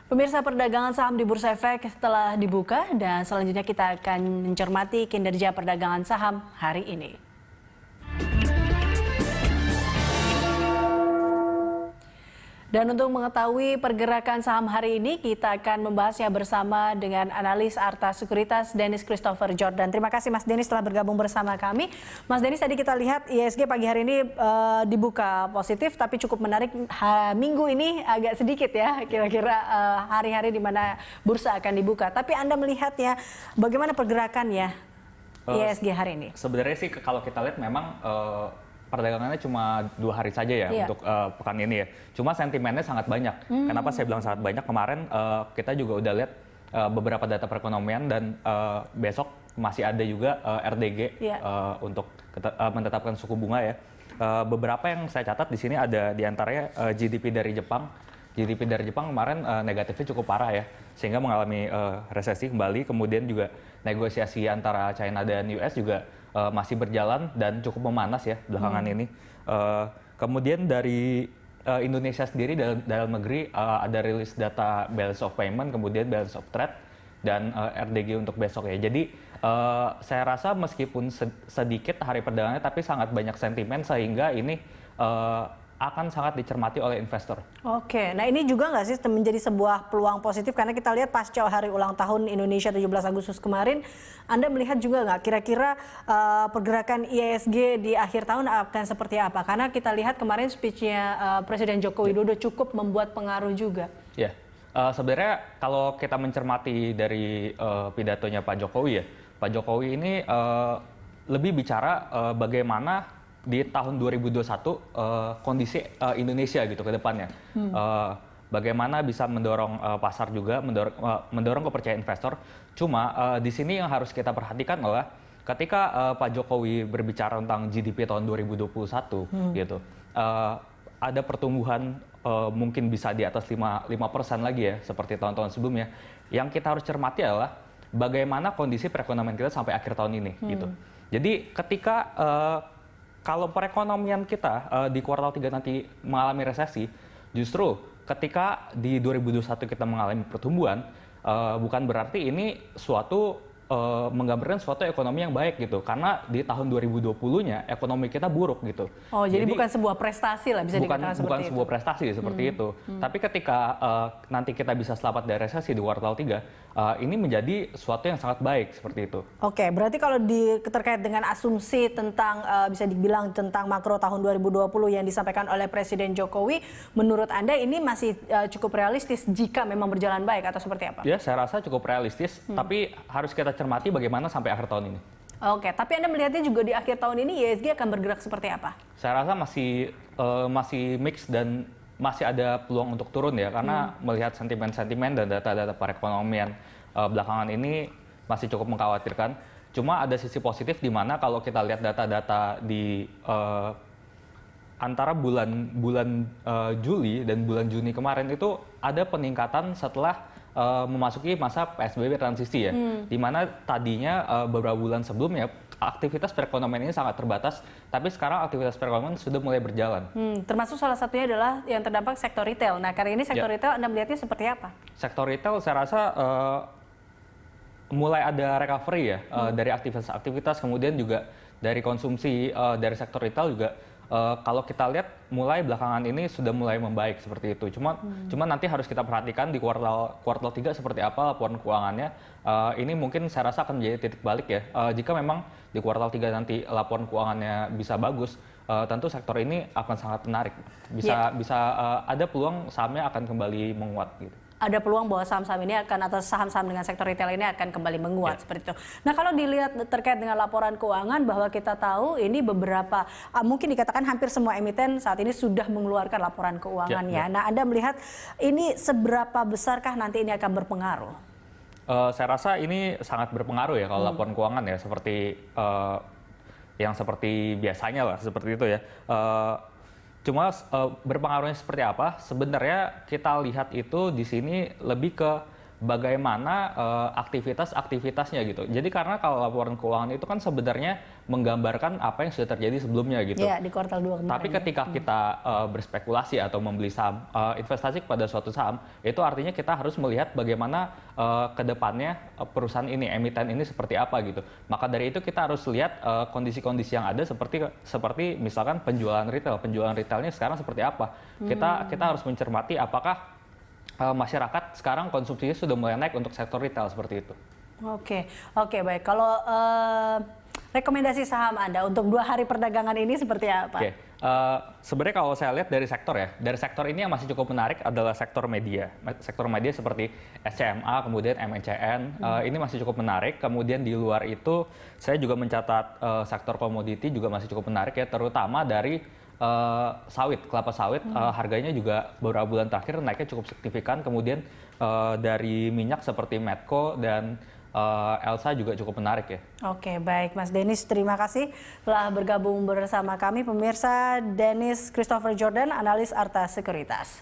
Pemirsa, perdagangan saham di Bursa Efek telah dibuka dan selanjutnya kita akan mencermati kinerja perdagangan saham hari ini. Dan untuk mengetahui pergerakan saham hari ini, kita akan membahasnya bersama dengan analis Arta Sekuritas Dennis Christopher Jordan. Terima kasih Mas Dennis telah bergabung bersama kami. Mas Dennis, tadi kita lihat IHSG pagi hari ini dibuka positif, tapi cukup menarik. Minggu ini agak sedikit ya, kira-kira hari-hari di mana bursa akan dibuka. Tapi Anda melihatnya, bagaimana pergerakannya IHSG hari ini? Sebenarnya sih kalau kita lihat memang perdagangannya cuma 2 hari saja ya untuk pekan ini ya. Cuma sentimennya sangat banyak. Kenapa saya bilang sangat banyak? Kemarin kita juga udah lihat beberapa data perekonomian dan besok masih ada juga RDG untuk menetapkan suku bunga ya. Beberapa yang saya catat di sini ada diantaranya GDP dari Jepang. GDP dari Jepang kemarin negatifnya cukup parah ya, sehingga mengalami resesi kembali. Kemudian juga negosiasi antara China dan US juga masih berjalan dan cukup memanas ya belakangan ini. Kemudian dari Indonesia sendiri dalam negeri ada rilis data balance of payment, kemudian balance of trade dan RDG untuk besok ya. Jadi saya rasa meskipun sedikit hari perdagangannya, tapi sangat banyak sentimen sehingga ini akan sangat dicermati oleh investor. Oke, nah ini juga nggak sih menjadi sebuah peluang positif karena kita lihat pasca hari ulang tahun Indonesia 17 Agustus kemarin, Anda melihat juga nggak kira-kira pergerakan IHSG di akhir tahun akan seperti apa? Karena kita lihat kemarin speech-nya Presiden Joko Widodo cukup membuat pengaruh juga. Ya, sebenarnya kalau kita mencermati dari pidatonya Pak Jokowi ya, Pak Jokowi ini lebih bicara bagaimana di tahun 2021 kondisi Indonesia gitu ke depannya. Bagaimana bisa mendorong pasar juga, mendorong kepercayaan investor. Cuma di sini yang harus kita perhatikan adalah ketika Pak Jokowi berbicara tentang GDP tahun 2021 gitu, ada pertumbuhan mungkin bisa di atas 5% lagi ya, seperti tahun-tahun sebelumnya. Yang kita harus cermati adalah bagaimana kondisi perekonomian kita sampai akhir tahun ini gitu. Jadi ketika kalau perekonomian kita di kuartal 3 nanti mengalami resesi, justru ketika di 2021 kita mengalami pertumbuhan, bukan berarti ini menggambarkan suatu ekonomi yang baik gitu. Karena di tahun 2020-nya ekonomi kita buruk gitu. Oh, jadi bukan sebuah prestasi lah bisa dikatakan seperti itu. Bukan sebuah prestasi seperti itu. Tapi ketika nanti kita bisa selamat dari resesi di kuartal 3, ini menjadi suatu yang sangat baik seperti itu. Oke, berarti kalau terkait dengan asumsi tentang bisa dibilang tentang makro tahun 2020 yang disampaikan oleh Presiden Jokowi, menurut Anda ini masih cukup realistis jika memang berjalan baik atau seperti apa? Ya, saya rasa cukup realistis, tapi harus kita cermati bagaimana sampai akhir tahun ini. Oke, tapi Anda melihatnya juga di akhir tahun ini IHSG akan bergerak seperti apa? Saya rasa masih mix dan masih ada peluang untuk turun ya, karena melihat sentimen-sentimen dan data-data perekonomian belakangan ini masih cukup mengkhawatirkan. Cuma ada sisi positif di mana kalau kita lihat data-data di antara bulan Juli dan bulan Juni kemarin itu ada peningkatan setelah memasuki masa PSBB transisi ya, di mana tadinya beberapa bulan sebelumnya aktivitas perekonomian ini sangat terbatas, tapi sekarang aktivitas perekonomian sudah mulai berjalan. Termasuk salah satunya adalah yang terdampak sektor retail. Nah, kali ini sektor retail Anda melihatnya seperti apa? Sektor retail saya rasa mulai ada recovery ya dari aktivitas-aktivitas, kemudian juga dari konsumsi dari sektor retail juga. Kalau kita lihat mulai belakangan ini sudah mulai membaik seperti itu. Cuma nanti harus kita perhatikan di kuartal 3 seperti apa laporan keuangannya. Ini mungkin saya rasa akan menjadi titik balik ya. Jika memang di kuartal 3 nanti laporan keuangannya bisa bagus, tentu sektor ini akan sangat menarik. Bisa ada peluang sahamnya akan kembali menguat gitu. Ada peluang bahwa saham-saham ini atau saham-saham dengan sektor retail ini akan kembali menguat seperti itu. Nah, kalau dilihat terkait dengan laporan keuangan, bahwa kita tahu ini beberapa mungkin dikatakan hampir semua emiten saat ini sudah mengeluarkan laporan keuangannya. Nah, Anda melihat ini seberapa besarkah nanti ini akan berpengaruh? Saya rasa ini sangat berpengaruh ya kalau laporan keuangan ya, seperti yang seperti biasanya lah seperti itu ya. Cuma berpengaruhnya seperti apa? Sebenarnya kita lihat itu di sini lebih ke bagaimana aktivitas-aktivitasnya gitu. Jadi karena kalau laporan keuangan itu kan sebenarnya menggambarkan apa yang sudah terjadi sebelumnya gitu. Iya, di kuartal 2 kemarin. Tapi ketika kita berspekulasi atau membeli saham, investasi kepada suatu saham, itu artinya kita harus melihat bagaimana ke depannya perusahaan ini, emiten ini seperti apa gitu. Maka dari itu kita harus lihat kondisi-kondisi yang ada seperti misalkan penjualan retail. Penjualan retailnya sekarang seperti apa. Kita harus mencermati apakah masyarakat sekarang konsumsinya sudah mulai naik untuk sektor retail seperti itu. Oke, baik. Kalau rekomendasi saham Anda untuk 2 hari perdagangan ini seperti apa? Sebenarnya kalau saya lihat dari sektor ini yang masih cukup menarik adalah sektor media. Sektor media seperti SCMA, kemudian MNCN, ini masih cukup menarik. Kemudian di luar itu saya juga mencatat sektor komoditi juga masih cukup menarik ya, terutama dari kelapa sawit, harganya juga beberapa bulan terakhir naiknya cukup signifikan. Kemudian dari minyak seperti Medco dan Elsa juga cukup menarik ya. Oke, baik Mas Dennis, terima kasih telah bergabung bersama kami. Pemirsa, Dennis Christopher Jordan, analis Arta Sekuritas.